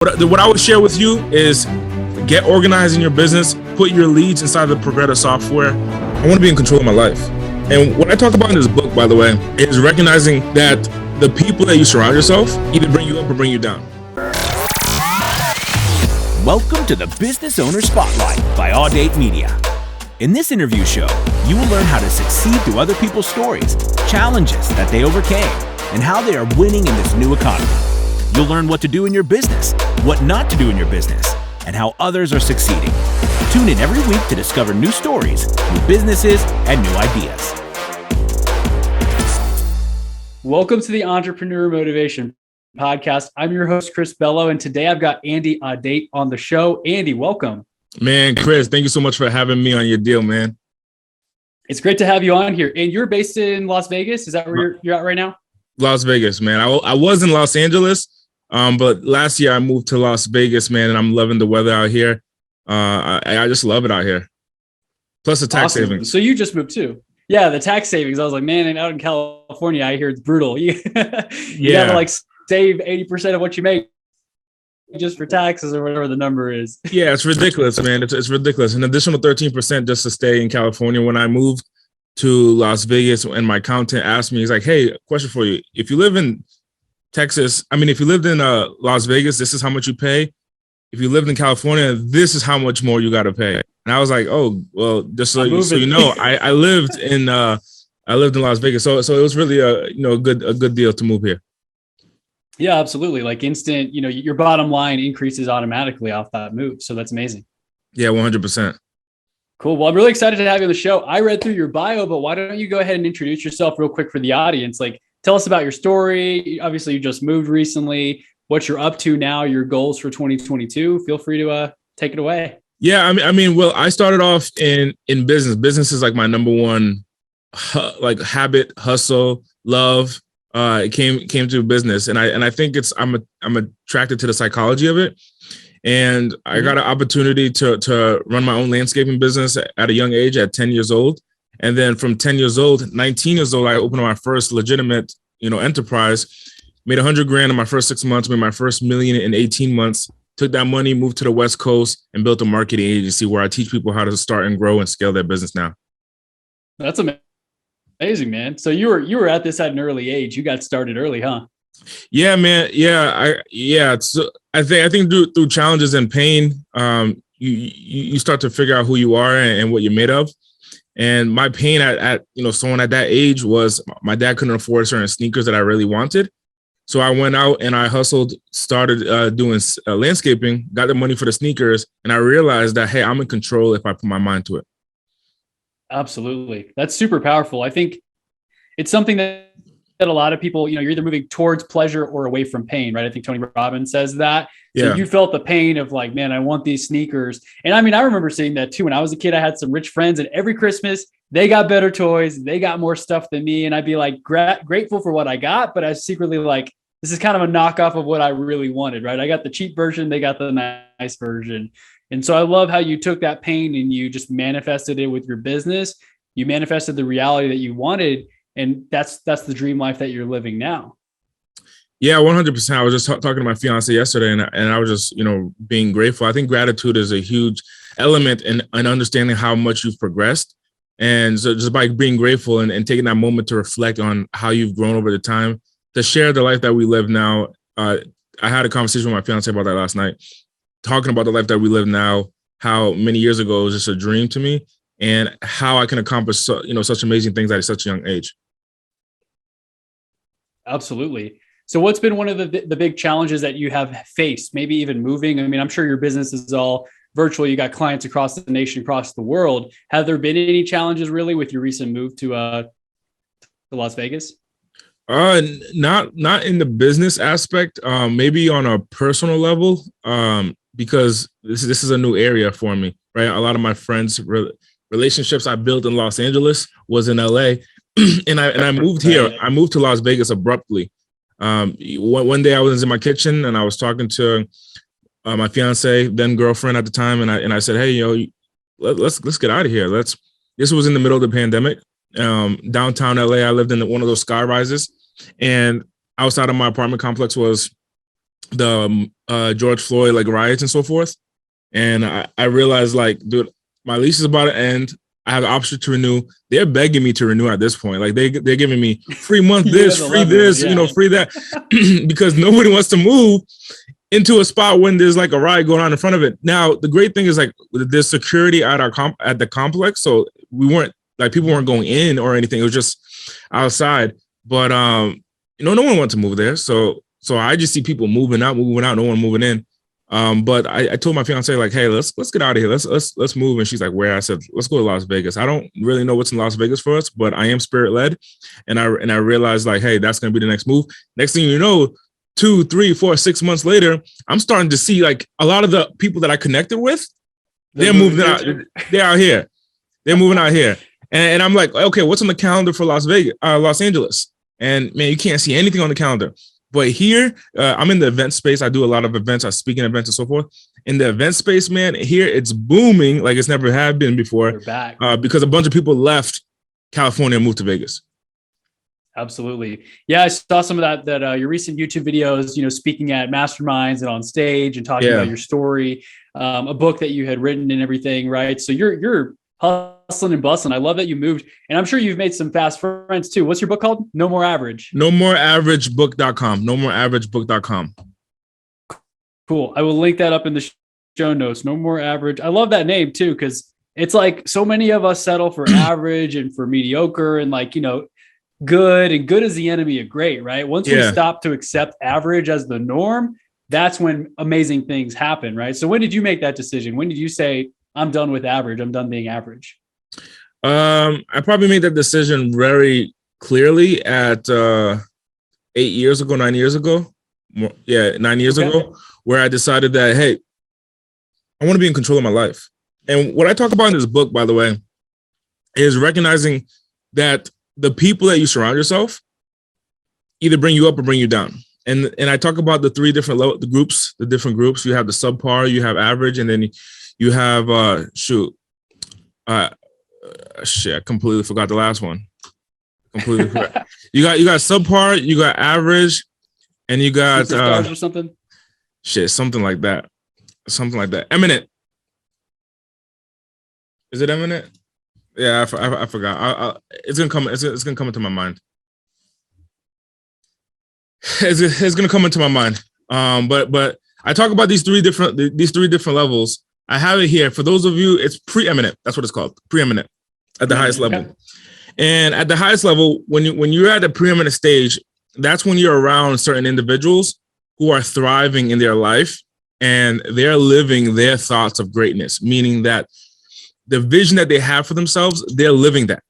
What I would share with you is get organized in your business, put your leads inside the Progretta software. I want to be in control of my life. And what I talk about in this book, by the way, is recognizing that the people that you surround yourself either bring you up or bring you down. Welcome to the Business Owner Spotlight by AudateMedia. In this interview show, you will learn how to succeed through other people's stories, challenges that they overcame, and how they are winning in this new economy. You'll learn what to do in your business, what not to do in your business, and how others are succeeding. Tune in every week to discover new stories, new businesses, and new ideas. Welcome to the Entrepreneur Motivation Podcast. I'm your host, Chris Bello, and today I've got Andy Audate on the show. Andy, welcome. Man, Chris, thank you so much for having me on your deal, man. It's great to have you on here. And you're based in Las Vegas? Is that where you're at right now? Las Vegas, man. I was in Los Angeles, but last year I moved to Las Vegas, man, and I'm loving the weather out here. I just love it out here. Plus the tax savings. So you just moved too. Yeah, the tax savings. I was like, man, and out in California, I hear it's brutal. You gotta like save 80% of what you make just for taxes or whatever the number is. Yeah, it's ridiculous, man. It's ridiculous. An additional 13% just to stay in California. When I moved to Las Vegas, and my accountant asked me, he's like, hey, question for you. If you live in Texas, if you lived in Las Vegas, this is how much you pay. If you lived in California, this is how much more you got to pay. And I was like, oh, well, just so you know, I lived in Las Vegas. So it was really a good deal to move here. Yeah, absolutely. Like instant, your bottom line increases automatically off that move. So that's amazing. Yeah, 100%. Cool. Well, I'm really excited to have you on the show. I read through your bio, but why don't you go ahead and introduce yourself real quick for the audience? Like, tell us about your story. Obviously, you just moved recently. What you're up to now, your goals for 2022. Feel free to take it away. Yeah, well, I started off in business. Business is like my number one habit, hustle, love. It came to business, and I think I'm attracted to the psychology of it. And I got an opportunity to run my own landscaping business at a young age, at 10 years old. And then from 10 years old, 19 years old, I opened my first legitimate, enterprise, made $100,000 in my first 6 months, made my first $1 million in 18 months, took that money, moved to the West Coast, and built a marketing agency where I teach people how to start and grow and scale their business now. That's amazing, man. So you were at this at an early age. You got started early, huh? Yeah, man. Yeah. So I think through challenges and pain, you start to figure out who you are and what you're made of. And my pain at someone at that age was my dad couldn't afford certain sneakers that I really wanted. So I went out and I hustled, started doing landscaping, got the money for the sneakers, and I realized that, hey, I'm in control if I put my mind to it. Absolutely. That's super powerful. I think it's something that a lot of people, you're either moving towards pleasure or away from pain, right? I think Tony Robbins says that. So yeah. You felt the pain of like, man, I want these sneakers. And I remember seeing that too. When I was a kid, I had some rich friends, and every Christmas they got better toys. They got more stuff than me. And I'd be like grateful for what I got, but I was secretly like, this is kind of a knockoff of what I really wanted, right? I got the cheap version. They got the nice version. And so I love how you took that pain and you just manifested it with your business. You manifested the reality that you wanted. And that's the dream life that you're living now. Yeah, 100%. I was just talking to my fiance yesterday, and I was just, being grateful. I think gratitude is a huge element in understanding how much you've progressed. And so just by being grateful and taking that moment to reflect on how you've grown over the time, to share the life that we live now. I had a conversation with my fiance about that last night, talking about the life that we live now, how many years ago it was just a dream to me, and how I can accomplish such amazing things at such a young age. Absolutely. So what's been one of the big challenges that you have faced, maybe even moving? I'm sure your business is all virtual. You got clients across the nation, across the world. Have there been any challenges really with your recent move to Las Vegas? Not in the business aspect, maybe on a personal level, because this is a new area for me, right? A lot of my friends' relationships I built in Los Angeles was in LA. And I moved here. I moved to Las Vegas abruptly. One day I was in my kitchen and I was talking to my fiance, then girlfriend at the time, and I said, "Hey, let's get out of here. This was in the middle of the pandemic. Downtown LA. I lived in one of those sky rises, and outside of my apartment complex was George Floyd like riots and so forth. And I realized like, dude, my lease is about to end. I have the option to renew. They're begging me to renew at this point. Like they're giving me free month this, free this, free that, because nobody wants to move into a spot when there's like a riot going on in front of it. Now, the great thing is like there's security at at the complex. So we weren't like, people weren't going in or anything. It was just outside. But, no one wanted to move there. So I just see people moving out, no one moving in. But I told my fiance like, hey, let's get out of here. Let's move. And she's like, where? I said, let's go to Las Vegas. I don't really know what's in Las Vegas for us, but I am spirit led. And I realized like, hey, that's going to be the next move. Next thing you know, 2, 3, 4, 6 months later, I'm starting to see like a lot of the people that I connected with, they're moving out. They're out here. They're moving out here. And I'm like, okay, what's on the calendar for Los Angeles? And man, you can't see anything on the calendar. But here, I'm in the event space. I do a lot of events. I speak in events and so forth. In the event space, man, here it's booming like it's never had been before. They're back. Because a bunch of people left California and moved to Vegas. Absolutely. Yeah, I saw some of that your recent YouTube videos, speaking at masterminds and on stage and talking about your story, a book that you had written and everything, right? So you're hustling and bustling. I love that you moved, and I'm sure you've made some fast friends too. What's your book called? No More Average. NoMoreAverageBook.com. NoMoreAverageBook.com. Cool. I will link that up in the show notes. No More Average. I love that name too, because it's like so many of us settle for average and for mediocre and like, good, and good is the enemy of great, right? Once we stop to accept average as the norm, that's when amazing things happen, right? So when did you make that decision? When did you say, I'm done with average, I'm done being average? I probably made that decision very clearly at 9 years ago. 9 years ago, where I decided that, hey, I want to be in control of my life. And what I talk about in this book, by the way, is recognizing that the people that you surround yourself either bring you up or bring you down. And I talk about the three different the different groups. You have the subpar, you have average, and then you have I completely forgot the last one. Completely forgot. You got subpar, you got average, and you got stars or something. Something like that. Eminent. Is it eminent? Yeah, I forgot. It's gonna come. It's gonna come into my mind. It's gonna come into my mind. But I talk about these three different levels. I have it here for those of you. It's preeminent. That's what it's called. Preeminent at the highest level. Okay. And at the highest level, when you're at the preeminent stage, that's when you're around certain individuals who are thriving in their life and they're living their thoughts of greatness, meaning that the vision that they have for themselves, they're living that.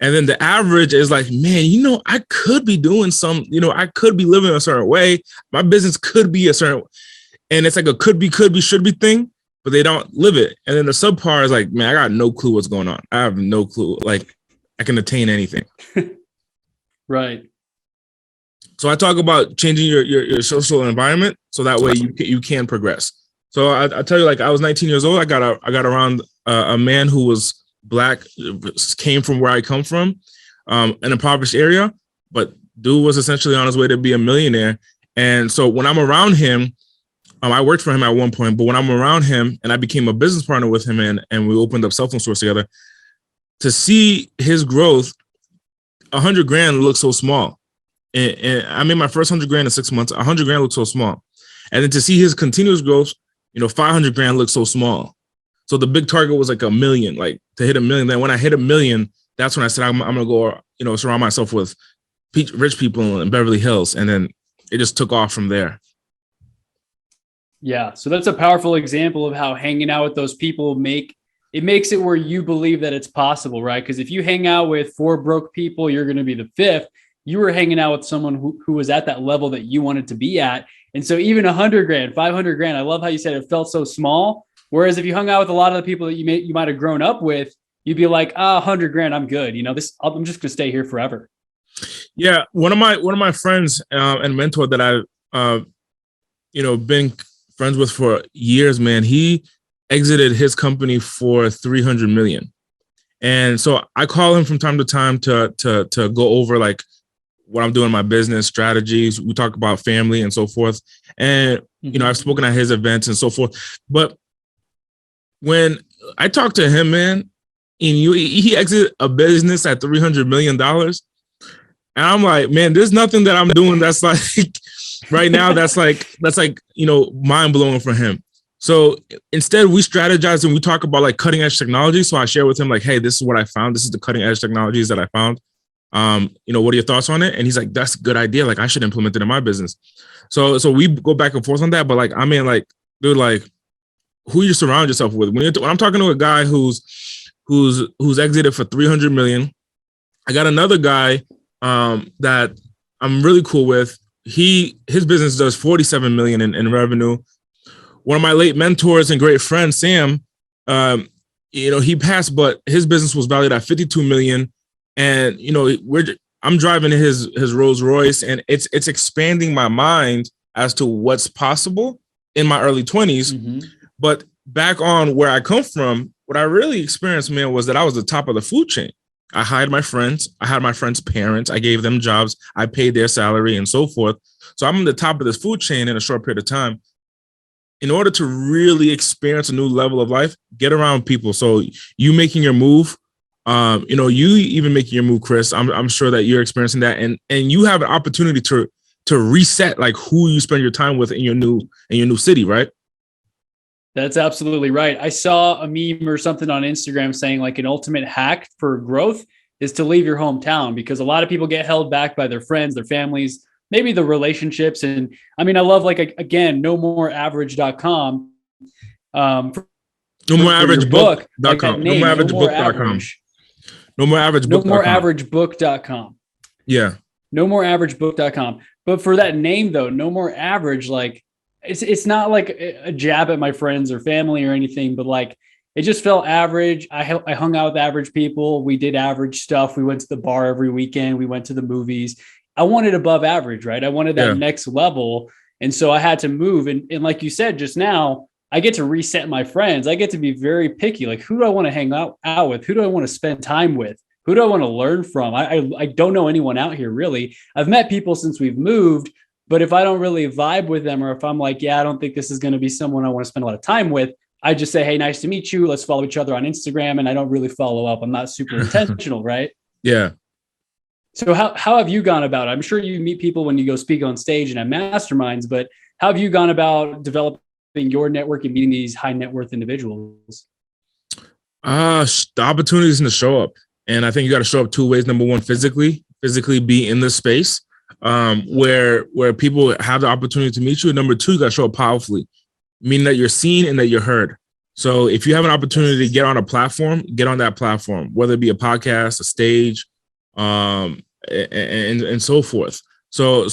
And then the average is like, man, I could be doing I could be living a certain way. My business could be a certain, and it's like a could be, should be thing, but they don't live it. And then the subpar is like, man, I got no clue what's going on. I have no clue. Like I can attain anything. Right. So I talk about changing your social environment so that way you can progress. So I tell you, like I was 19 years old. I got around a man who was Black, came from where I come from, an impoverished area, but dude was essentially on his way to be a millionaire. And so when I'm around him, I worked for him at one point, but when I'm around him and I became a business partner with him and we opened up cell phone stores together, to see his growth, 100 grand looks so small. And I made my first 100 grand in 6 months. 100 grand looks so small. And then to see his continuous growth, 500 grand looks so small. So the big target was like $1 million, like to hit $1 million. Then when I hit $1 million, that's when I said, I'm going to go, surround myself with rich people in Beverly Hills. And then it just took off from there. Yeah. So that's a powerful example of how hanging out with those people makes it where you believe that it's possible, right? Because if you hang out with 4 broke people, you're going to be the 5th. You were hanging out with someone who was at that level that you wanted to be at. And so even 100 grand, 500 grand, I love how you said it felt so small. Whereas if you hung out with a lot of the people that you might have grown up with, you'd be like, 100 grand, I'm good. I'm just going to stay here forever. Yeah. One of my friends and mentor that I've, been friends with for years, man, he exited his company for 300 million. And so I call him from time to time to go over like what I'm doing in my business strategies. We talk about family and so forth. And, I've spoken at his events and so forth. But when I talked to him, man, and he exited a business at $300 million. And I'm like, man, there's nothing that I'm doing that's like right now that's like mind blowing for him. So instead, we strategize and we talk about like cutting edge technology. So I share with him like, hey, this is what I found. This is the cutting edge technologies that I found. What are your thoughts on it? And he's like, that's a good idea. Like I should implement it in my business. So we go back and forth on that. But like, I mean, like, dude, like who you surround yourself with. When I'm talking to a guy who's exited for 300 million, I got another guy that I'm really cool with. His business does 47 million in revenue. One of my late mentors and great friends, Sam, he passed, but his business was valued at 52 million. And, I'm driving his Rolls Royce, and it's expanding my mind as to what's possible in my early 20s. Mm-hmm. But back on where I come from, what I really experienced, man, was that I was the top of the food chain. I hired my friends. I had my friends' parents. I gave them jobs. I paid their salary and so forth. So I'm on the top of this food chain in a short period of time. In order to really experience a new level of life, get around people. So you making your move, you even making your move, Chris, I'm sure that you're experiencing that. And you have an opportunity to reset like who you spend your time with in your new city, right? That's absolutely right. I saw a meme or something on Instagram saying like an ultimate hack for growth is to leave your hometown, because a lot of people get held back by their friends, their families, maybe the relationships. And I mean, I love like, again, nomoreaverage.com. No more average book.com. No more average book.com. No more average book.com. No more average book.com. Yeah. No more average book.com. But for that name though, no more average, like it's not like a jab at my friends or family or anything, but like it just felt average. I hung out with average people. We did average stuff. We went to the bar every weekend. We went to the movies. I wanted above average, right? I wanted that next level. And so I had to move. And like you said just now, I get to reset my friends. I get to be very picky. Like, who do I want to hang out with? Who do I want to spend time with? Who do I want to learn from? I don't know anyone out here, really. I've met people since we've moved, but if I don't really vibe with them, or if I'm like, yeah, I don't think this is going to be someone I want to spend a lot of time with, I just say, hey, nice to meet you. Let's follow each other on Instagram. And I don't really follow up. I'm not super intentional, right? Yeah. So how have you gone about it? I'm sure you meet people when you go speak on stage and at masterminds, but how have you gone about developing your network and meeting these high net worth individuals? The opportunities to show up. And I think you got to show up two ways. Number one, physically be in the space where people have the opportunity to meet you. And number two, you got to show up powerfully, meaning that you're seen and that you're heard. So if you have an opportunity to get on a platform, get on that platform, whether it be a podcast, a stage, and so forth. So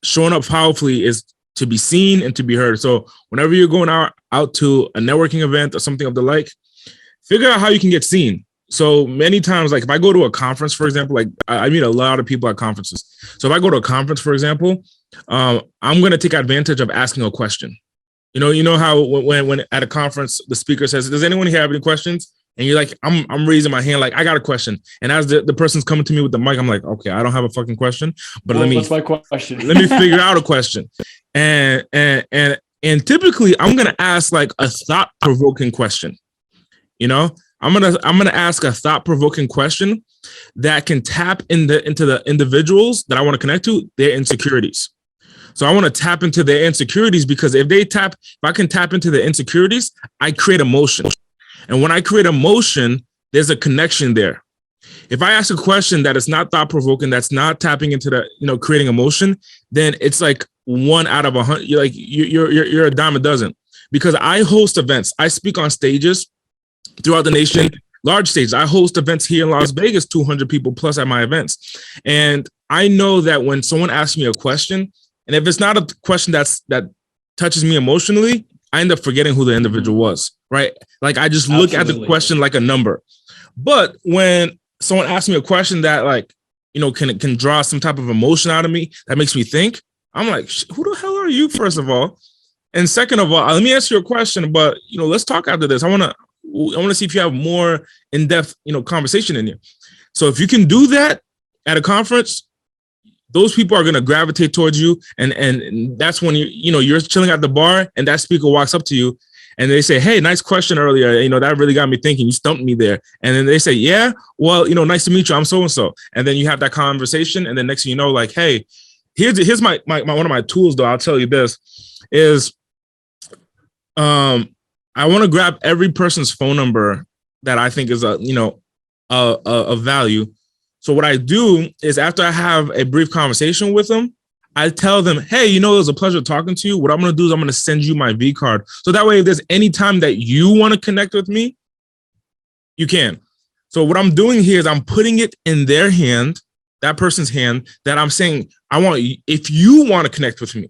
showing up powerfully is to be seen and to be heard. So whenever you're going out to a networking event or something of the like, figure out how you can get seen. So many times, like if I go to a conference, for example, like I meet a lot of people at conferences. So if I go to a conference, for example, I'm going to take advantage of asking a question. You know how when at a conference, the speaker says, does anyone here have any questions? And you're like, I'm raising my hand, like I got a question. And as the person's coming to me with the mic, I'm like, okay, I don't have a fucking question, but what's my question? Let me figure out a question. And typically I'm going to ask like a thought-provoking question. I'm gonna ask a thought-provoking question that can tap into the individuals that I want to connect to, their insecurities. So I want to tap into their insecurities, because if I can tap into their insecurities, I create emotion. And when I create emotion, there's a connection there. If I ask a question that is not thought-provoking, that's not tapping into the, creating emotion, then it's like 1 out of 100. You're a dime a dozen. Because I host events, I speak on stages throughout the nation, large stages. I host events here in Las Vegas, 200 people plus at my events. And I know that when someone asks me a question, and if it's not a question that touches me emotionally, I end up forgetting who the individual was, right? Like I just look at the question like a number. But when someone asks me a question that can draw some type of emotion out of me, that makes me think, I'm like, who the hell are you, first of all? And second of all, let me ask you a question, but let's talk after this. I want to see if you have more in-depth, conversation in here. So if you can do that at a conference, those people are going to gravitate towards you. And that's when you're chilling at the bar and that speaker walks up to you and they say, hey, nice question earlier. That really got me thinking. You stumped me there. And then they say, yeah, well, nice to meet you. I'm so-and-so. And then you have that conversation. And then next thing you know, like, hey, here's my one of my tools though. I'll tell you this is, I want to grab every person's phone number that I think is a value. So what I do is after I have a brief conversation with them, I tell them, hey, it was a pleasure talking to you. What I'm going to do is I'm going to send you my V card. So that way, if there's any time that you want to connect with me, you can. So what I'm doing here is I'm putting it in their hand, that person's hand, that I'm saying, if you want to connect with me,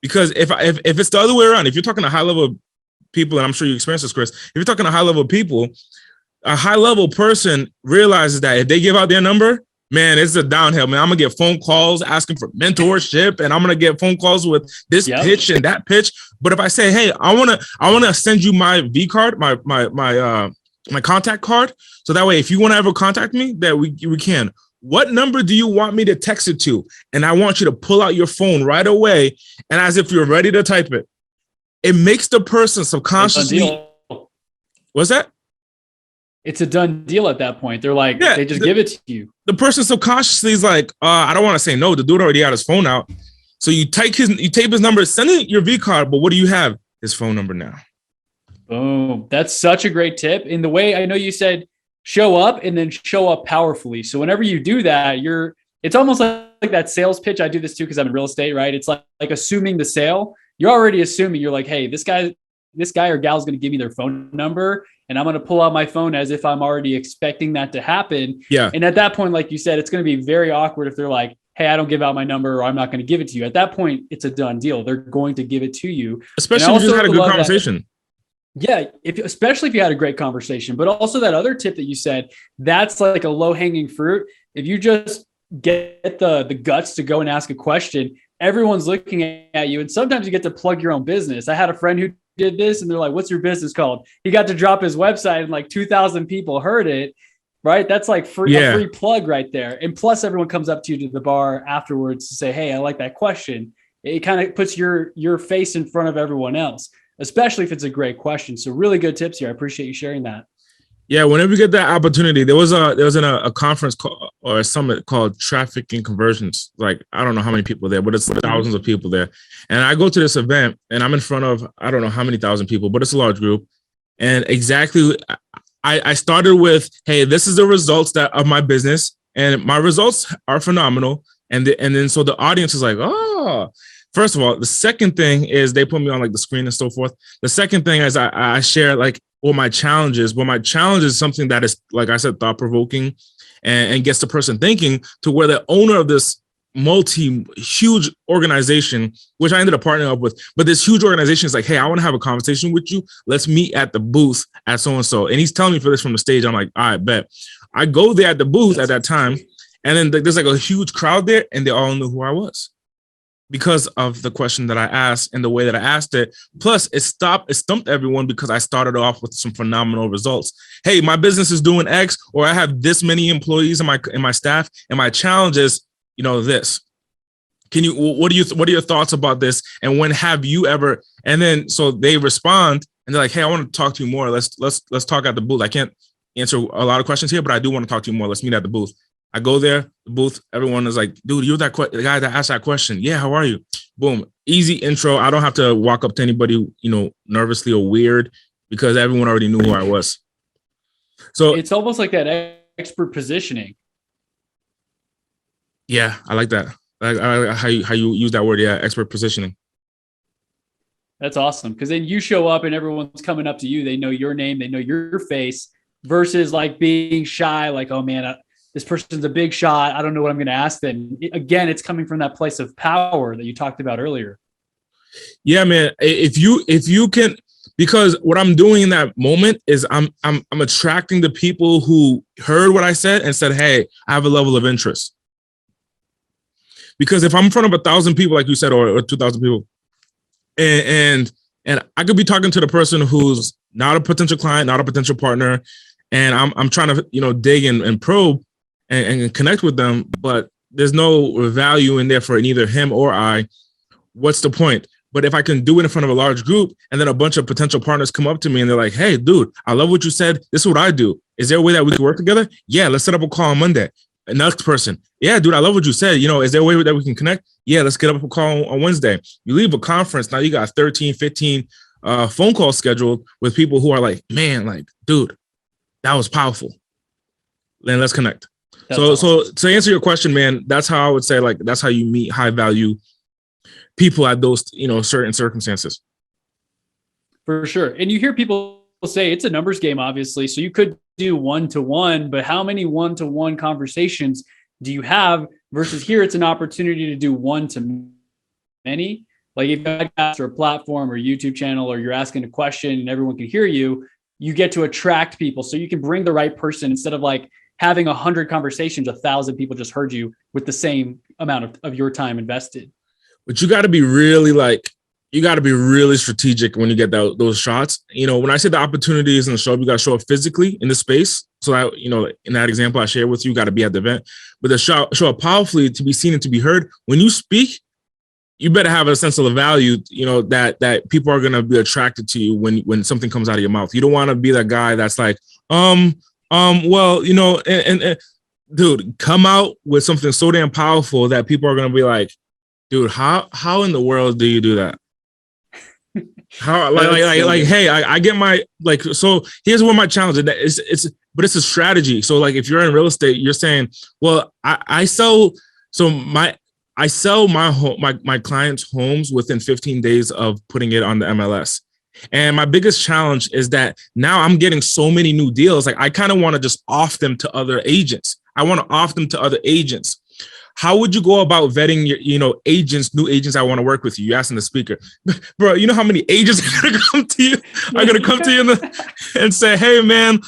because if it's the other way around, if you're talking to high level people, and I'm sure you experience this, Chris, if you're talking to high level people, a high level person realizes that if they give out their number, man, it's a downhill, man. I'm gonna get phone calls asking for mentorship, and I'm gonna get phone calls with this pitch and that pitch. But if I say, hey, I wanna send you my V card, my contact card, so that way if you want to ever contact me, that we can. What number do you want me to text it to? And I want you to pull out your phone right away, and as if you're ready to type it. It makes the person subconsciously. What's that? It's a done deal at that point. They're like, they just give it to you. The person subconsciously is like, I don't want to say no. The dude already had his phone out. So you tape his number, send it your V card, but what do you have? His phone number now. Boom. That's such a great tip. In the way I know you said, show up and then show up powerfully. So whenever you do that, it's almost like that sales pitch. I do this too because I'm in real estate, right? It's like assuming the sale. You're already assuming, you're like, hey, this guy or gal is going to give me their phone number, and I'm going to pull out my phone as if I'm already expecting that to happen. Yeah. And at that point, like you said, it's going to be very awkward if they're like, hey, I don't give out my number, or I'm not going to give it to you. At that point, it's a done deal. They're going to give it to you. Especially if you just had a good conversation. Especially if you had a great conversation. But also that other tip that you said, that's like a low-hanging fruit. If you just get the guts to go and ask a question, everyone's looking at you. And sometimes you get to plug your own business. I had a friend who did this and they're like, what's your business called? He got to drop his website and like 2,000 people heard it, right? That's like a free plug right there. And plus everyone comes up to you to the bar afterwards to say, hey, I like that question. It kind of puts your face in front of everyone else, especially if it's a great question. So really good tips here. I appreciate you sharing that. Yeah, whenever you get that opportunity, there was a conference or a summit called Traffic and Conversions. Like, I don't know how many people there, but it's thousands of people there. And I go to this event and I'm in front of, I don't know how many thousand people, but it's a large group. And exactly, I started with, hey, this is the results of my business, and my results are phenomenal. And then so the audience is like, oh. First of all, the second thing is they put me on like the screen and so forth. The second thing is I share like what my challenge is. Well, my challenge is something that is, like I said, thought-provoking and gets the person thinking to where the owner of this huge organization, which I ended up partnering up with, but this huge organization is like, hey, I want to have a conversation with you. Let's meet at the booth at so-and-so. And he's telling me for this from the stage. I'm like, all right, bet. I go there at the booth at that time. And then there's like a huge crowd there and they all knew who I was, because of the question that I asked and the way that I asked it. Plus, it stumped everyone because I started off with some phenomenal results. Hey, my business is doing X, or I have this many employees in my staff, and my challenge is, this. What are your thoughts about this? And when have you ever? And then so they respond and they're like, hey, I want to talk to you more. Let's talk at the booth. I can't answer a lot of questions here, but I do want to talk to you more. Let's meet at the booth. I go there, the booth, everyone is like, dude, you're the guy that asked that question. Yeah, how are you? Boom. Easy intro. I don't have to walk up to anybody, nervously or weird, because everyone already knew who I was. So it's almost like that expert positioning. Yeah, I like that. How you use that word. Yeah, expert positioning. That's awesome. Because then you show up and everyone's coming up to you. They know your name. They know your face, versus like being shy. Like, oh man, this person's a big shot. I don't know what I'm going to ask them. Again, it's coming from that place of power that you talked about earlier. Yeah, man. If you can, because what I'm doing in that moment is I'm attracting the people who heard what I said and said, hey, I have a level of interest. Because if I'm in front of 1,000 people, like you said, or 2,000 people, and I could be talking to the person who's not a potential client, not a potential partner, and I'm trying to dig and probe and connect with them, but there's no value in there for neither him or I. What's the point? But if I can do it in front of a large group and then a bunch of potential partners come up to me and they're like, hey, dude, I love what you said. This is what I do. Is there a way that we can work together? Yeah, let's set up a call on Monday. Next person. Yeah, dude, I love what you said. You know, is there a way that we can connect? Yeah, let's get up a call on Wednesday. You leave a conference. Now you got 13, 15 phone calls scheduled with people who are like, man, like, dude, that was powerful. Then let's connect. That's so awesome. to answer your question, man, that's how I would say, like, that's how you meet high value people at those, you know, certain circumstances. For sure. And you hear people say it's a numbers game, obviously. So you could do one-to-one, but how many one-to-one conversations do you have versus here? It's an opportunity to do one-to-many. Like if you have a podcast or a platform or YouTube channel, or you're asking a question and everyone can hear you, you get to attract people. So you can bring the right person instead of like having 100 conversations, 1,000 people just heard you with the same amount of your time invested. But you got to be really strategic when you get those shots. You know, when I say the opportunities in the show, you got to show up physically in the space. So that, you know, in that example I shared with you, got to be at the event, but the show up powerfully to be seen and to be heard. When you speak, you better have a sense of the value, you know, that people are going to be attracted to you when something comes out of your mouth. You don't want to be that guy that's like, well, you know, and dude, come out with something so damn powerful that people are going to be like, dude, how in the world do you do that? How like hey, I get my, like, so here's what my challenge is. But it's a strategy. So like if you're in real estate, you're saying, well, I sell my clients' homes within 15 days of putting it on the MLS. And my biggest challenge is that now I'm getting so many new deals. Like I kind of want to just off them to other agents. How would you go about vetting your, you know, new agents that want to work with you? You're asking the speaker, bro, you know how many agents are going to come to you? And say, hey man,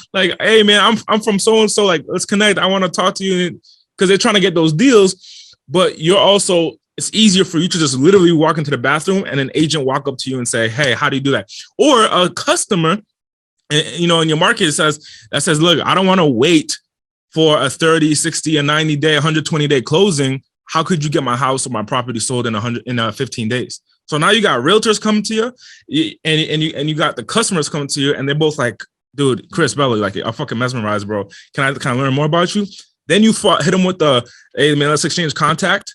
I'm from so-and-so, like, let's connect. I want to talk to you, because they're trying to get those deals, but you're also, it's easier for you to just literally walk into the bathroom and an agent walk up to you and say, hey, how do you do that? Or a customer, you know, in your market says, look, I don't want to wait for a 30, 60, a 90 day, 120 day closing. How could you get my house or my property sold in 15 days? So now you got realtors coming to you, and you got the customers coming to you, and they're both like, dude, Chris, Bello, like, I'm fucking mesmerized, bro. Can I learn more about you? Then you hit them with the, hey man, let's exchange contact.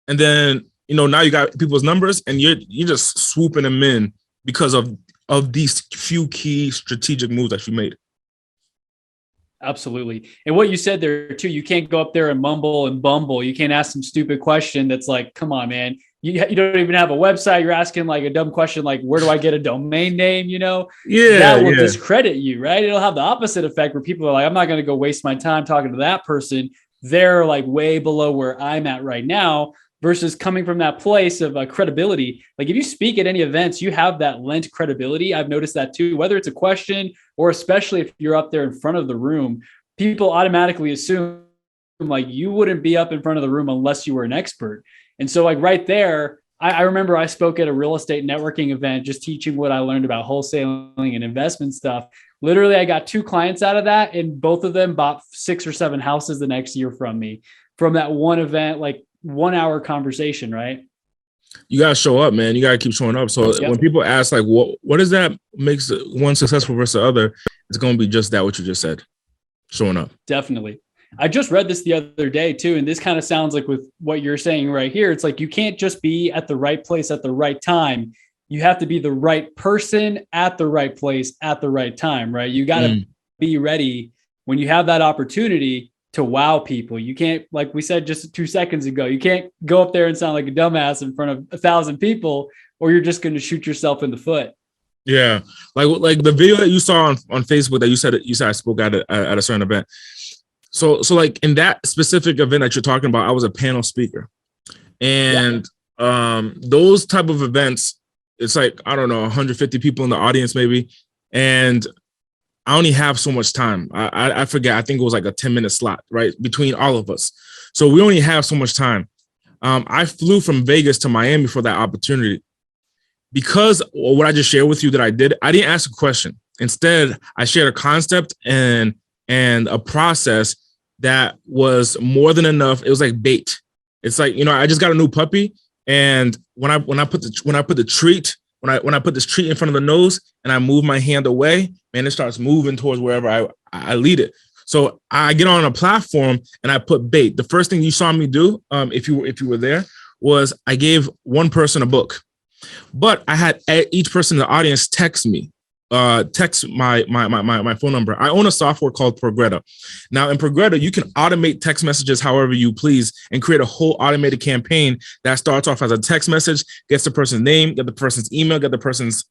And then, you know, now you got people's numbers, and you're just swooping them in because of these few key strategic moves that you made. Absolutely. And what you said there too, you can't go up there and mumble and bumble. You can't ask some stupid question that's like, come on, man. You don't even have a website. You're asking like a dumb question, like, where do I get a domain name? You know, that will discredit you, right? It'll have the opposite effect where people are like, I'm not going to go waste my time talking to that person. They're like way below where I'm at right now, versus coming from that place of credibility. Like if you speak at any events, you have that lent credibility. I've noticed that too, whether it's a question or especially if you're up there in front of the room, people automatically assume like you wouldn't be up in front of the room unless you were an expert. And so like right there, I remember I spoke at a real estate networking event, just teaching what I learned about wholesaling and investment stuff. Literally, I got 2 clients out of that, and both of them bought 6 or 7 houses the next year from me, from that one event, like 1 hour conversation, right? You got to show up, man. You got to keep showing up. So when people ask like, what is that makes one successful versus the other? It's going to be just that, what you just said, showing up. Definitely. I just read this the other day too. And this kind of sounds like with what you're saying right here. It's like, you can't just be at the right place at the right time. You have to be the right person at the right place at the right time, right? You got to be ready when you have that opportunity to wow people. You can't, like we said just 2 seconds ago, you can't go up there and sound like a dumbass in front of 1,000 people, or you're just going to shoot yourself in the foot. Yeah. Like the video that you saw on Facebook that you said I spoke at a certain event. So like in that specific event that you're talking about, I was a panel speaker, and those type of events, it's like, I don't know, 150 people in the audience maybe. And I only have so much time. I forget. I think it was like a 10-minute slot, right, between all of us. So we only have so much time. I flew from Vegas to Miami for that opportunity, because what I just shared with you that I didn't ask a question. Instead, I shared a concept and a process that was more than enough. It was like bait. It's like, I just got a new puppy, and when I put this treat in front of the nose and I move my hand away, man, it starts moving towards wherever I lead it. So I get on a platform and I put bait. The first thing you saw me do, if you were there, was I gave one person a book, but I had each person in the audience text me. Text my phone number. I own a software called Progretta. Now in Progretta, you can automate text messages however you please and create a whole automated campaign that starts off as a text message, gets the person's name, get the person's email, get the person's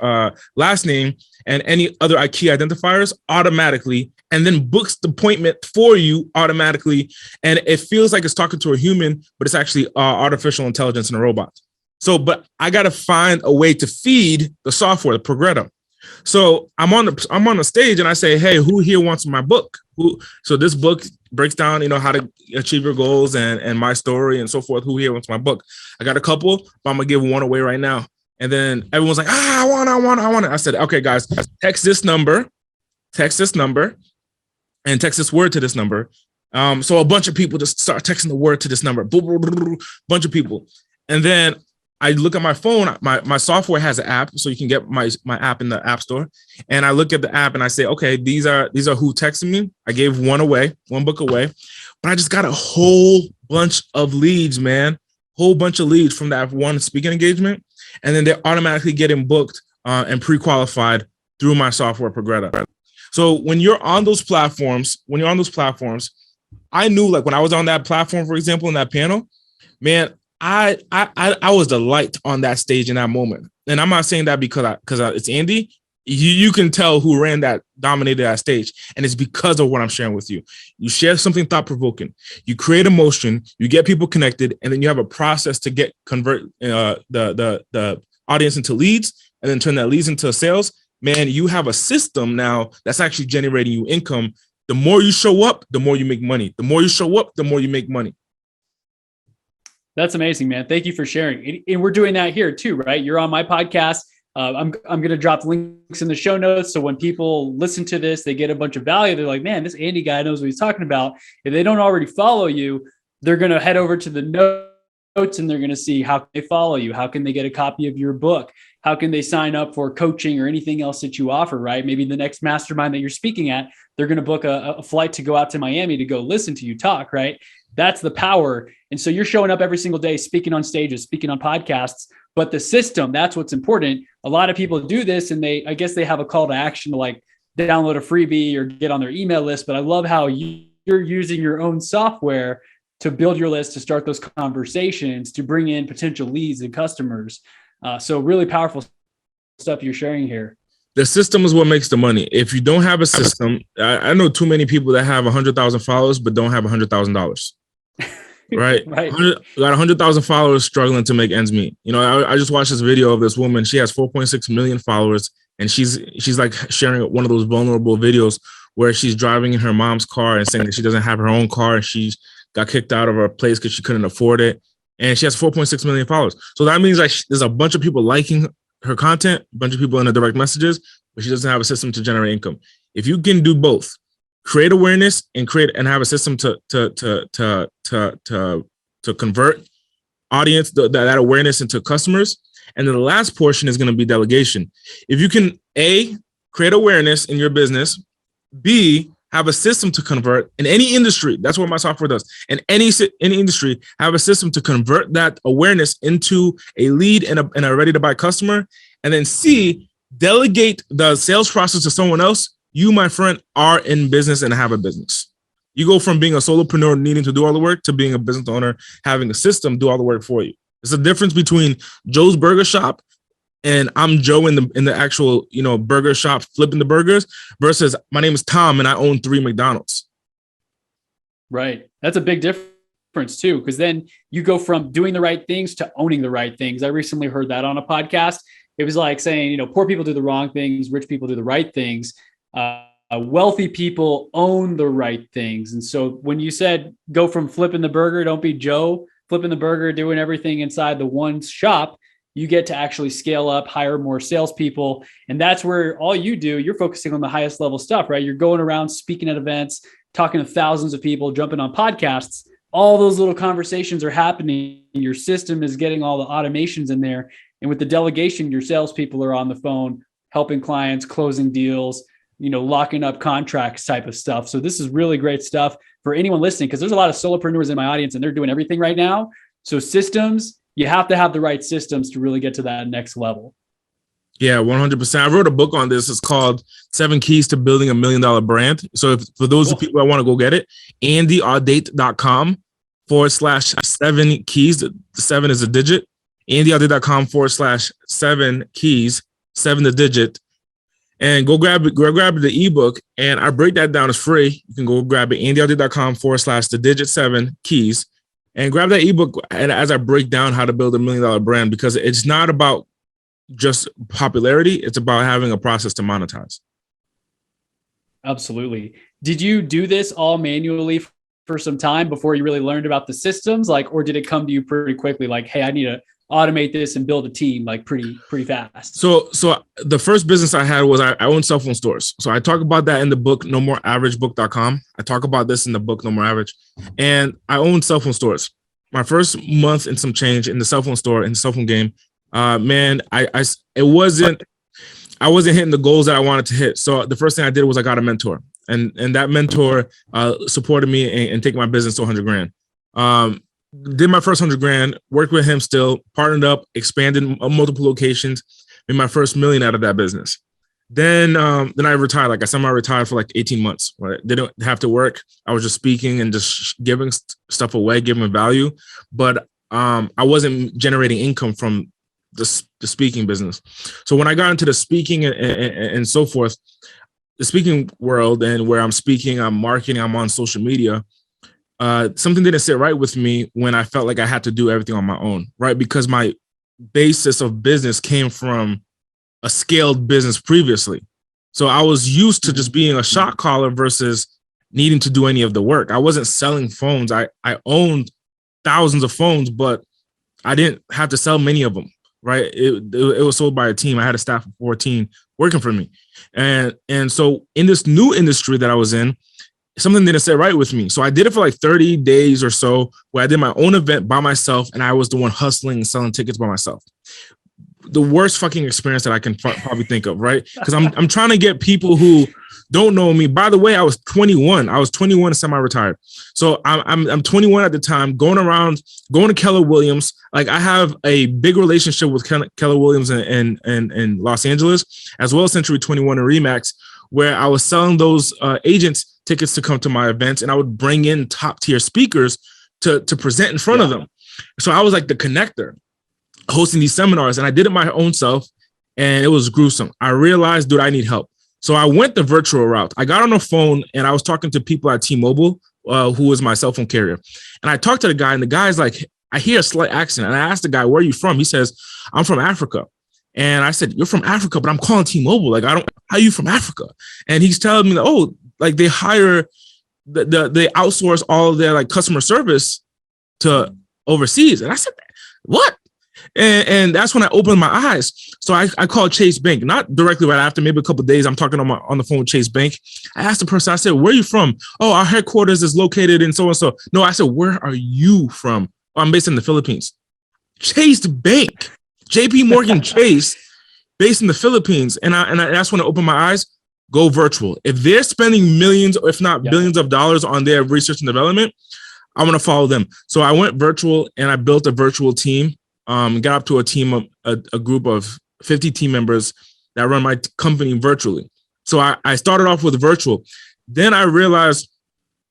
last name, and any other key identifiers automatically, and then books the appointment for you automatically. And it feels like it's talking to a human, but it's actually artificial intelligence and a robot. So, but I got to find a way to feed the software, the Progretta. So I'm on the stage and I say, hey, who here wants my book? So this book breaks down, how to achieve your goals and my story and so forth. Who here wants my book? I got a couple, but I'm gonna give one away right now. And then everyone's like, I want it. I said, okay, guys, text this number, and text this word to this number. So a bunch of people just start texting the word to this number, bunch of people. And then I look at my phone, my software has an app, so you can get my app in the app store. And I look at the app and I say, okay, these are who texted me. I gave one book away, but I just got a whole bunch of leads, man. Whole bunch of leads from that one speaking engagement. And then they're automatically getting booked and pre-qualified through my software, Progretta. So when you're on those platforms, I knew, like, when I was on that platform, for example, in that panel, man, I was the light on that stage in that moment. And I'm not saying that because it's Andy. You can tell who dominated that stage. And it's because of what I'm sharing with you. You share something thought-provoking. You create emotion. You get people connected. And then you have a process to convert the audience into leads, and then turn that leads into sales. Man, you have a system now that's actually generating you income. The more you show up, the more you make money. The more you show up, the more you make money. That's amazing, man. Thank you for sharing. And we're doing that here too, right? You're on my podcast. I'm going to drop links in the show notes. So when people listen to this, they get a bunch of value. They're like, man, this Andy guy knows what he's talking about. If they don't already follow you, they're going to head over to the notes and they're going to see how can they follow you. How can they get a copy of your book? How can they sign up for coaching or anything else that you offer, right? Maybe the next mastermind that you're speaking at, they're going to book a flight to go out to Miami to go listen to you talk, right? That's the power. And so you're showing up every single day, speaking on stages, speaking on podcasts, but the system, that's what's important. A lot of people do this and I guess they have a call to action to like download a freebie or get on their email list. But I love how you're using your own software to build your list, to start those conversations, to bring in potential leads and customers. So really powerful stuff you're sharing here. The system is what makes the money. If you don't have a system, I know too many people that have 100,000 followers, but don't have $100,000. Right. Right. Got 100,000 followers struggling to make ends meet. I just watched this video of this woman. She has 4.6 million followers, and she's like sharing one of those vulnerable videos where she's driving in her mom's car and saying that she doesn't have her own car and she got kicked out of her place because she couldn't afford it. And she has 4.6 million followers. So that means like there's a bunch of people liking her content, a bunch of people in the direct messages, but she doesn't have a system to generate income. If you can do both, create awareness and have a system to convert audience, that awareness into customers. And then the last portion is going to be delegation. If you can A, create awareness in your business, B, have a system to convert in any industry. That's what my software does. In any industry, have a system to convert that awareness into a lead and a ready to buy customer. And then C, delegate the sales process to someone else. You, my friend, are in business and have a business. You go from being a solopreneur needing to do all the work to being a business owner, having a system do all the work for you. There's a difference between Joe's Burger Shop and I'm Joe in the actual, burger shop flipping the burgers versus my name is Tom and I own 3 McDonald's. Right. That's a big difference too, because then you go from doing the right things to owning the right things. I recently heard that on a podcast. It was like saying, poor people do the wrong things, rich people do the right things. Wealthy people own the right things. And so when you said go from flipping the burger, don't be Joe flipping the burger, doing everything inside the one shop, you get to actually scale up, hire more salespeople. And that's where all you do, you're focusing on the highest level stuff, right? You're going around speaking at events, talking to thousands of people, jumping on podcasts. all those little conversations are happening. Your system is getting all the automations in there. And with the delegation, your salespeople are on the phone, helping clients, closing deals, locking up contracts type of stuff. So this is really great stuff for anyone listening, because there's a lot of solopreneurs in my audience and they're doing everything right now. So systems, you have to have the right systems to really get to that next level. Yeah, 100%. I wrote a book on this. It's called 7 Keys to Building a $1 Million Brand. So for those people that want to go get it, AndyAudate.com/7 keys. The 7 is a digit. AndyAudate.com/7 keys, 7 the digit. And go grab the ebook. And I break that down. It's free. You can go grab it. AndyAudate.com/the digit 7 keys. And grab that ebook. And as I break down how to build a $1 million brand, because it's not about just popularity, it's about having a process to monetize. Absolutely. Did you do this all manually for some time before you really learned about the systems, or did it come to you pretty quickly? Like, hey, I need to automate this and build a team pretty fast. So the first business I had was I owned cell phone stores. So I talk about that in the book, nomoreaveragebook.com. I talk about this in the book, No More Average. And I owned cell phone stores. My first month and some change in the cell phone store, in the cell phone game, man, I wasn't hitting the goals that I wanted to hit. So the first thing I did was I got a mentor, and that mentor supported me and take my business to 100 grand. Did my first 100 grand, worked with him still, partnered up, expanded multiple locations, made my first $1 million out of that business. Then I retired. Like I semi-retired for like 18 months. Right? Didn't have to work. I was just speaking and just giving stuff away, giving value. But I wasn't generating income from the speaking business. So when I got into the speaking and so forth, the speaking world, and where I'm speaking, I'm marketing, I'm on social media, something didn't sit right with me when I felt like I had to do everything on my own, right? Because my basis of business came from a scaled business previously. So I was used to just being a shot caller versus needing to do any of the work. I wasn't selling phones. I owned thousands of phones, but I didn't have to sell many of them. Right. It was sold by a team. I had a staff of 14 working for me. And so in this new industry that I was in, something didn't sit right with me. So I did it for like 30 days or so, where I did my own event by myself, and I was the one hustling and selling tickets by myself. The worst fucking experience that I can probably think of, right? Because I'm trying to get people who don't know me. By the way, I was 21. I was 21 and semi-retired. So I'm 21 at the time, going to Keller Williams. Like, I have a big relationship with Keller Williams in Los Angeles, as well as Century 21 and Remax, where I was selling those agents tickets to come to my events, and I would bring in top tier speakers to present in front of them. So I was like the connector, hosting these seminars, and I did it my own self, and it was gruesome. I realized, dude, I need help. So I went the virtual route. I got on the phone and I was talking to people at T-Mobile, who was my cell phone carrier. And I talked to the guy, and the guy's like, I hear a slight accent. And I asked the guy, where are you from? He says, I'm from Africa. And I said, you're from Africa, but I'm calling T-Mobile. Like, how are you from Africa? And he's telling me, oh, like they hire, they outsource all of their like customer service to overseas. And I said, what? And that's when I opened my eyes. So I called Chase Bank, not directly right after, maybe a couple of days. I'm talking on the phone with Chase Bank. I asked the person, I said, where are you from? Oh, our headquarters is located in so-and-so. No, I said, where are you from? Oh, I'm based in the Philippines. Chase Bank, JP Morgan Chase, based in the Philippines. And that's when I opened my eyes. Go virtual. If they're spending millions, if not billions of dollars on their research and development, I'm going to follow them. So I went virtual, and I built a virtual team. Got up to a team of a group of 50 team members that run my company virtually. So I started off with virtual. Then I realized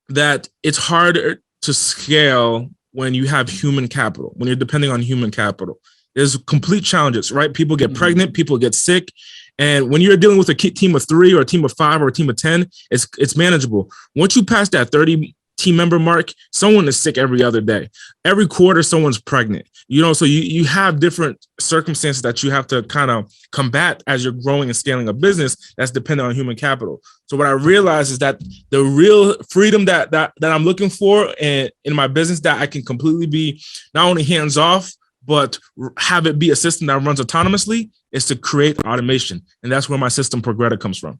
that it's harder to scale when you have human capital, when you're depending on human capital. There's complete challenges, right? People get pregnant, people get sick. And when you're dealing with a team of 3 or a team of 5 or a team of 10, it's manageable. Once you pass that 30 team member mark, someone is sick every other day. Every quarter, someone's pregnant. So you have different circumstances that you have to kind of combat as you're growing and scaling a business that's dependent on human capital. So what I realized is that the real freedom that I'm looking for in my business, that I can completely be not only hands off, but have it be a system that runs autonomously, is to create automation. And that's where my system Progretta comes from.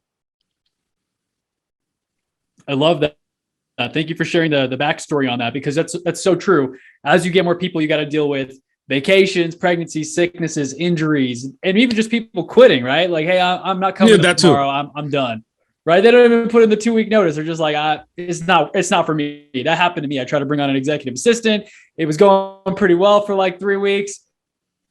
I love that. Thank you for sharing the backstory on that, because that's so true. As you get more people, you got to deal with vacations, pregnancies, sicknesses, injuries, and even just people quitting, right? Like, hey, I'm not coming tomorrow. I'm done. Right? They don't even put in the 2-week notice. They're just like, it's not for me. That happened to me. I tried to bring on an executive assistant. It was going pretty well for like 3 weeks.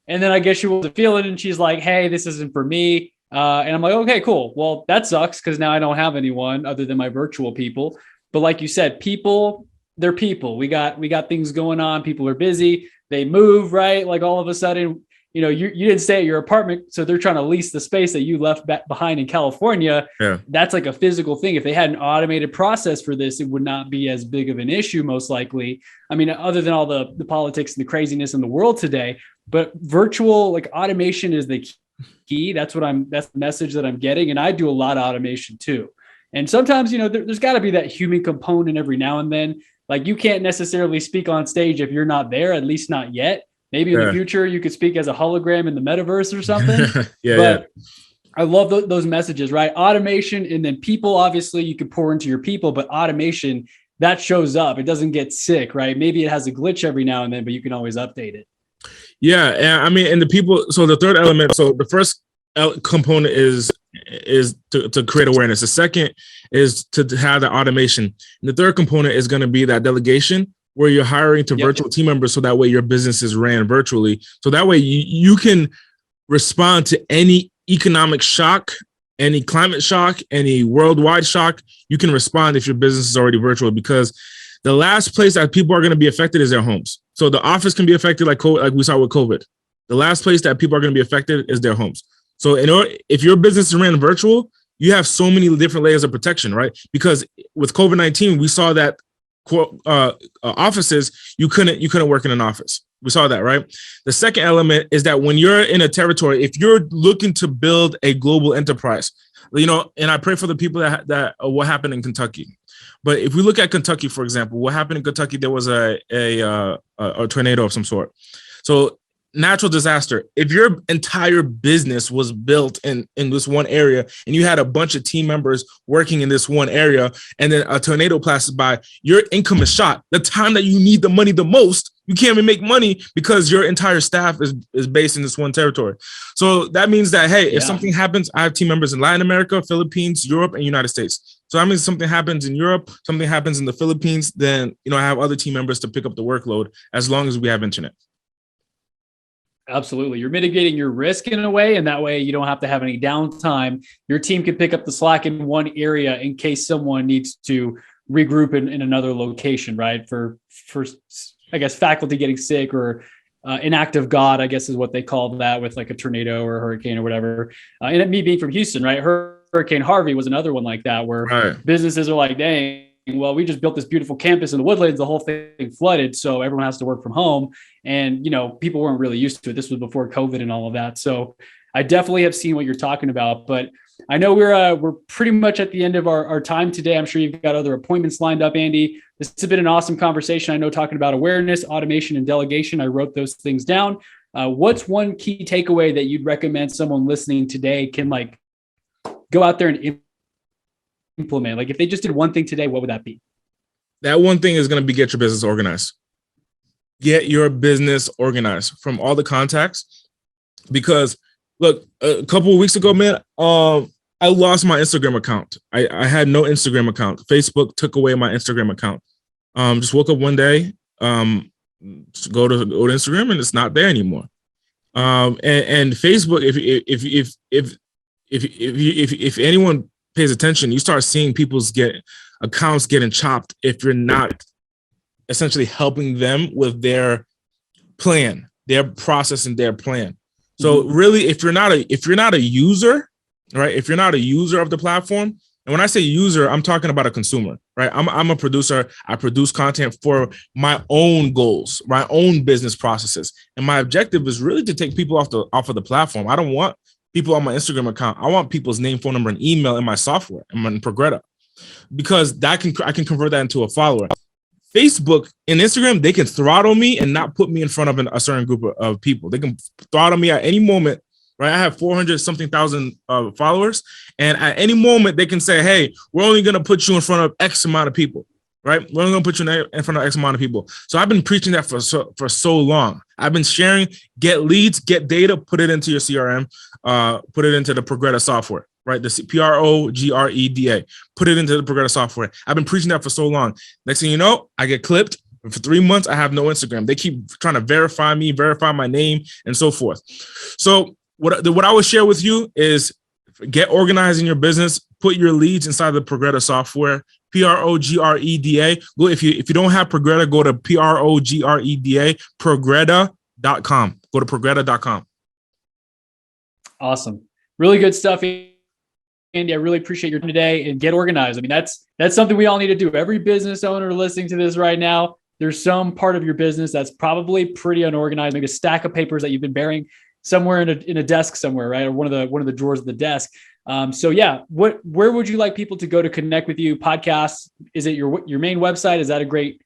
And then I guess she wasn't feeling it, and she's like, hey, this isn't for me. And I'm like, okay, cool. Well, that sucks, because now I don't have anyone other than my virtual people. But like you said, people, they're people. We got things going on. People are busy. They move, right? Like all of a sudden, you didn't stay at your apartment, so they're trying to lease the space that you left back behind in California. Yeah. That's like a physical thing. If they had an automated process for this, it would not be as big of an issue, most likely. I mean, other than all the politics and the craziness in the world today, but virtual, like, automation is the key. That's the message that I'm getting. And I do a lot of automation too. And sometimes, there's got to be that human component every now and then. Like, you can't necessarily speak on stage if you're not there, at least not yet. Maybe in the future you could speak as a hologram in the metaverse or something. But I love those messages, right? Automation, and then people, obviously you could pour into your people, but automation, that shows up. It doesn't get sick, right? Maybe it has a glitch every now and then, but you can always update it. Yeah. And I mean, and the people, so the third element, so the first component is to create awareness. The second is to have the automation. And the third component is going to be that delegation, where you're hiring to virtual team members, so that way your business is ran virtually. So that way you can respond to any economic shock, any climate shock, any worldwide shock. You can respond if your business is already virtual, because the last place that people are going to be affected is their homes. So the office can be affected like we saw with COVID. The last place that people are going to be affected is their homes. So if your business is ran virtual, you have so many different layers of protection, right? Because with COVID-19, we saw that offices, you couldn't work in an office. We saw that, right? The second element is that when you're in a territory, if you're looking to build a global enterprise, and I pray for the people that what happened in Kentucky. But if we look at Kentucky, for example, what happened in Kentucky, there was a tornado of some sort. So natural disaster. If your entire business was built in this one area, and you had a bunch of team members working in this one area, and then a tornado passes by, your income is shot. The time that you need the money the most, you can't even make money because your entire staff is based in this one territory. So that means that, hey, if something happens, I have team members in Latin America, Philippines, Europe, and United States. So that means something happens in Europe, something happens in the Philippines, then I have other team members to pick up the workload, as long as we have internet. Absolutely. You're mitigating your risk in a way, and that way you don't have to have any downtime. Your team can pick up the slack in one area in case someone needs to regroup in another location, right? For I guess, faculty getting sick, or an act of God, I guess is what they call that, with like a tornado or a hurricane or whatever. And me being from Houston, right? Hurricane Harvey was another one like that, where businesses are like, dang, well, we just built this beautiful campus in the Woodlands, the whole thing flooded, so everyone has to work from home. And, people weren't really used to it. This was before COVID and all of that. So I definitely have seen what you're talking about, but I know we're pretty much at the end of our time today. I'm sure you've got other appointments lined up, Andy. This has been an awesome conversation. I know, talking about awareness, automation, and delegation. I wrote those things down. What's one key takeaway that you'd recommend someone listening today can go out there and implement? Like, if they just did one thing today, what would that be? That one thing is going to be get your business organized. Get your business organized from all the contacts. Because look, a couple of weeks ago, man, I lost my Instagram account. I had no Instagram account. Facebook took away my Instagram account. Just woke up one day, just go to Instagram, and it's not there anymore. And Facebook, if anyone pays attention, you start seeing people's accounts getting chopped if you're not essentially helping them with their plan, their process, and their plan. So really, if you're not a user, right? If you're not a user of the platform, and when I say user, I'm talking about a consumer, right? I'm a producer. I produce content for my own goals, my own business processes, and my objective is really to take people off of the platform. I don't want people on my Instagram account. I want people's name, phone number, and email in my software, in Progretta, because I can convert that into a follower. Facebook and Instagram, they can throttle me and not put me in front of a certain group of people. They can throttle me at any moment, right? I have 400 something thousand followers, and at any moment they can say, hey, we're only going to put you in front of X amount of people. right? We're only going to put you in front of X amount of people. So I've been preaching that for so long. I've been sharing, get leads, get data, put it into your CRM, put it into the Progretta software, right? The Progreda, put it into the Progretta software. I've been preaching that for so long. Next thing you know, I get clipped. For 3 months, I have no Instagram. They keep trying to verify me, verify my name, and so forth. So what I would share with you is get organized in your business. Put your leads inside the Progretta software. Progreda. Go if you don't have Progretta, go to Progreda, Progretta.com. Go to Progretta.com. Awesome. Really good stuff, Andy. I really appreciate your time today, and get organized. I mean, that's something we all need to do. Every business owner listening to this right now, there's some part of your business that's probably pretty unorganized, maybe a stack of papers that you've been burying somewhere in a desk somewhere, right? Or one of the drawers of the desk. So yeah, where would you like people to go to connect with you? Podcasts? Is it your main website? Is that a great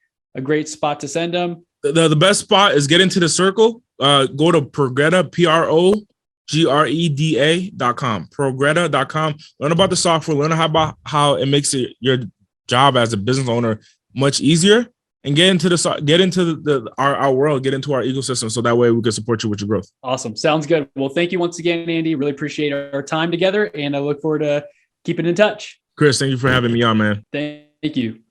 spot to send them? The best spot is get into the circle. Go to Progretta, Progreda.com, Progretta.com. Learn about the software, learn about how it makes your job as a business owner much easier, and get into our world, get into our ecosystem, so that way we can support you with your growth. Awesome. Sounds good. Well, thank you once again, Andy. Really appreciate our time together, and I look forward to keeping in touch. Chris, thank you for having me on, man. Thank you.